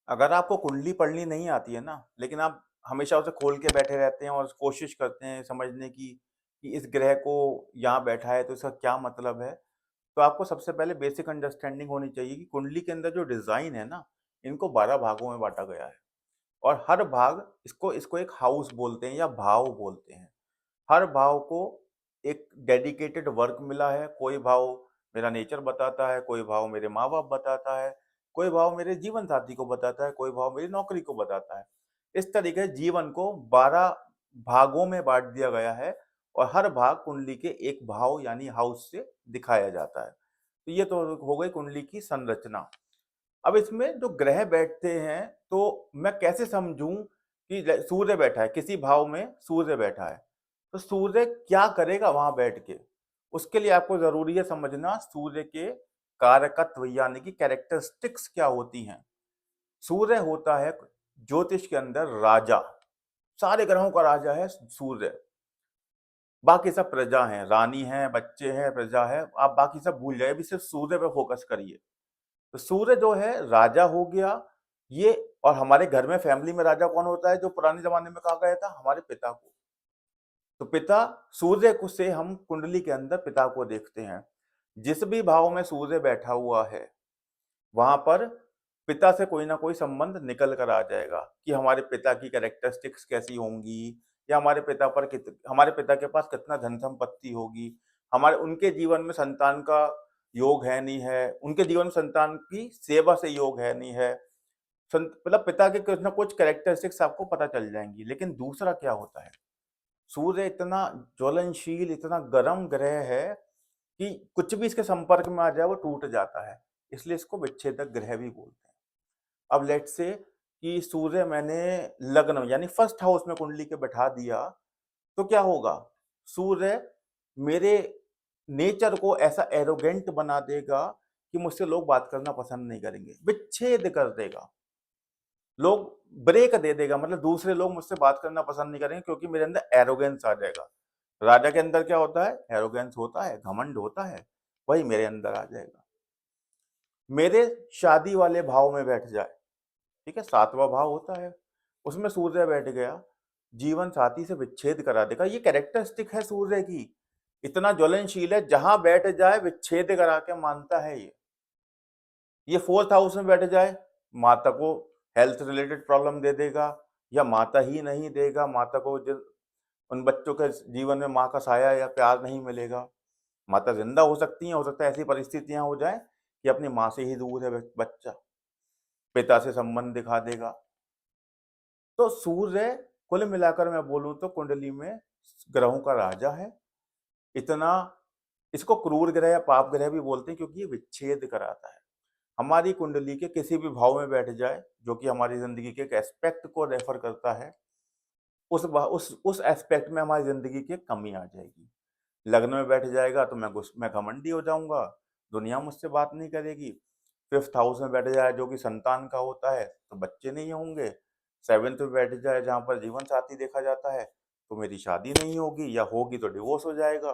अगर आपको कुंडली पढ़नी नहीं आती है ना, लेकिन आप हमेशा उसे खोल के बैठे रहते हैं और कोशिश करते हैं समझने की कि इस ग्रह को यहाँ बैठा है तो इसका क्या मतलब है, तो आपको सबसे पहले बेसिक अंडरस्टैंडिंग होनी चाहिए कि कुंडली के अंदर जो डिज़ाइन है ना, इनको 12 भागों में बाँटा गया है और हर भाग इसको इसको एक हाउस बोलते हैं या भाव बोलते हैं। हर भाव को एक डेडिकेटेड वर्क मिला है, कोई भाव मेरा नेचर बताता है, कोई भाव मेरे माँ-बाप बताता है, कोई भाव मेरे जीवन साथी को बताता है, कोई भाव मेरी नौकरी को बताता है। इस तरीके से जीवन को 12 भागों में बाँट दिया गया है और हर भाग कुंडली के एक भाव यानी हाउस से दिखाया जाता है। तो ये तो हो गई कुंडली की संरचना। अब इसमें जो ग्रह बैठते हैं, तो मैं कैसे समझूँ कि ज सूर्य बैठा है, किसी भाव में सूर्य बैठा है, तो सूर्य क्या करेगा वहाँ बैठ के? उसके लिए आपको ज़रूरी है समझना सूर्य के कारकत्व यानी कि कैरेक्टरिस्टिक्स क्या होती हैं। सूर्य होता है ज्योतिष के अंदर राजा, सारे ग्रहों का राजा है सूर्य। बाकी सब प्रजा हैं, रानी है, बच्चे हैं, प्रजा है, आप बाकी सब भूल जाइए, अभी सिर्फ सूर्य पे फोकस करिए। तो सूर्य जो है राजा हो गया ये। और हमारे घर में फैमिली में राजा कौन होता है जो पुराने जमाने में कहा गया था? हमारे पिता को। तो पिता सूर्य को से हम कुंडली के अंदर पिता को देखते हैं। जिस भी भाव में सूर्य बैठा हुआ है, वहां पर पिता से कोई ना कोई संबंध निकल कर आ जाएगा कि हमारे पिता की कैरेक्टरिस्टिक्स कैसी होंगी या हमारे पिता के पास कितना धन संपत्ति होगी, हमारे उनके जीवन में संतान का योग है नहीं है, उनके जीवन में संतान की सेवा से योग है नहीं है। मतलब पिता के कुछ ना कुछ कैरेक्टरिस्टिक्स आपको पता चल जाएंगी। लेकिन दूसरा क्या होता है, सूर्य इतना ज्वलनशील, इतना गर्म ग्रह है कि कुछ भी इसके संपर्क में आ जाए वो टूट जाता है। इसलिए इसको विच्छेदक ग्रह भी बोलते हैं। अब लेट्स से कि सूर्य मैंने लग्न यानी फर्स्ट हाउस में कुंडली के बैठा दिया, तो क्या होगा? सूर्य मेरे नेचर को ऐसा एरोगेंट बना देगा कि मुझसे लोग बात करना पसंद नहीं करेंगे, विच्छेद कर देगा। लोग ब्रेक दे देगा, मतलब दूसरे लोग मुझसे बात करना पसंद नहीं करेंगे क्योंकि मेरे अंदर एरोगेंस आ जाएगा। राजा के अंदर क्या होता है? एरोगेंस होता है, घमंड होता है, वही मेरे अंदर आ जाएगा। मेरे शादी वाले भाव में बैठ जाए, ठीक है, 7वां भाव होता है, उसमें सूर्य बैठ गया, जीवन साथी से विच्छेद करा देगा। ये कैरेक्टरिस्टिक है सूर्य की, इतना ज्वलनशील है, जहां बैठ जाए विच्छेद करा के मानता है ये। 4th हाउस में बैठ जाए, माता को हेल्थ रिलेटेड प्रॉब्लम दे देगा या माता ही नहीं देगा, माता को उन बच्चों के जीवन में माँ का साया या प्यार नहीं मिलेगा। माता जिंदा हो सकती हैं, हो सकता है ऐसी परिस्थितियां हो जाए कि अपनी माँ से ही दूर है बच्चा, पिता से संबंध दिखा देगा। तो सूर्य कुल मिलाकर मैं बोलूं तो कुंडली में ग्रहों का राजा है। इतना इसको क्रूर ग्रह या पाप ग्रह भी बोलते हैं क्योंकि ये विच्छेद कराता है। हमारी कुंडली के किसी भी भाव में बैठ जाए, जो कि हमारी ज़िंदगी के एक एस्पेक्ट को रेफ़र करता है, उस एस्पेक्ट में हमारी ज़िंदगी की कमी आ जाएगी। लग्न में बैठ जाएगा तो मैं घमंडी हो जाऊँगा, दुनिया मुझसे बात नहीं करेगी। 5th हाउस में बैठ जाए जो कि संतान का होता है, तो बच्चे नहीं होंगे। 7th में बैठ जाए जहाँ पर जीवन साथी देखा जाता है, तो मेरी शादी नहीं होगी या होगी तो डिवोर्स हो जाएगा।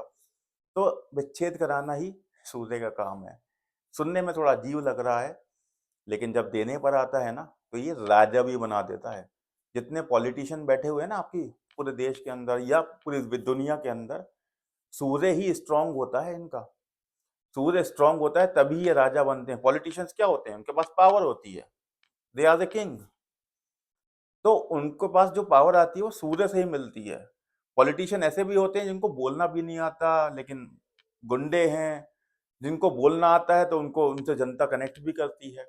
तो विच्छेद कराना ही सूर्य का काम है। सुनने में थोड़ा अजीब लग रहा है, लेकिन जब देने पर आता है ना, तो ये राजा भी बना देता है। जितने पॉलिटिशियन बैठे हुए हैं ना आपकी पूरे देश के अंदर या पूरी दुनिया के अंदर, सूर्य ही स्ट्रांग होता है इनका। सूर्य स्ट्रांग होता है तभी ये राजा बनते हैं। पॉलिटिशियंस क्या होते हैं? उनके पास पावर होती है, दे आर द किंग। तो उनके पास जो पावर आती है वो सूर्य से ही मिलती है। पॉलिटिशियन ऐसे भी होते हैं जिनको बोलना भी नहीं आता, लेकिन गुंडे हैं, जिनको बोलना आता है तो उनको उनसे जनता कनेक्ट भी करती है।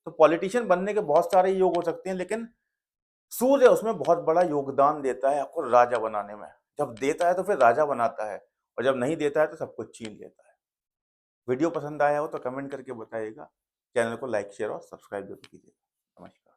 तो पॉलिटिशियन बनने के बहुत सारे योग हो सकते हैं, लेकिन सूर्य उसमें बहुत बड़ा योगदान देता है आपको राजा बनाने में। जब देता है तो फिर राजा बनाता है और जब नहीं देता है तो सब कुछ छीन लेता है। वीडियो पसंद आया हो तो कमेंट करके बताइएगा। चैनल को लाइक, शेयर और सब्सक्राइब जरूर कीजिएगा। नमस्कार।